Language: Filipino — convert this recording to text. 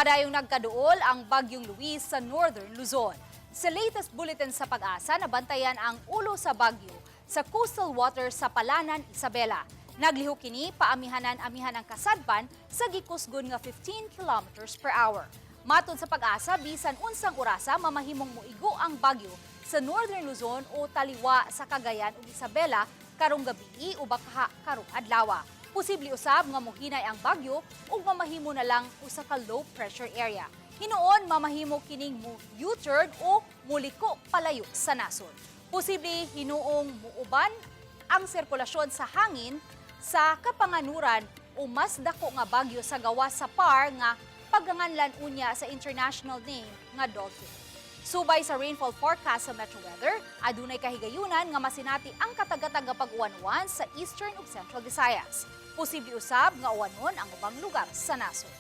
Padayong nagkaduol ang Bagyong Luis sa Northern Luzon. Sa latest bulletin sa Pag-asa, nabantayan ang ulo sa bagyo sa coastal waters sa Palanan, Isabela. Nagliho kini paamihanan-amihan ang kasadpan sa gikusgon nga 15 kilometers per hour. Matod sa Pag-asa, bisan unsang orasa mamahimong muigo ang bagyo sa Northern Luzon o taliwa sa Cagayan ug Isabela karong gabi o baka karong adlaw. Posible usab nga mohinay ang bagyo ug mamahimo na lang usa ka low pressure area. Hinuon mamahimo kining U-turn o muliko palayo sa nasod. Posible hinuong muuban ang sirkulasyon sa hangin sa kapanganuran o mas dako nga bagyo sa gawas sa par nga pagganganlan unya sa international name nga Dolphin. Subay sa rainfall forecast sa Metro Weather, adunay kahigayunan nga masinati ang katagatag nga pag-uwan-uwan sa Eastern ug Central Visayas. Posible usab nga uwanon ang ubang lugar sa nasod.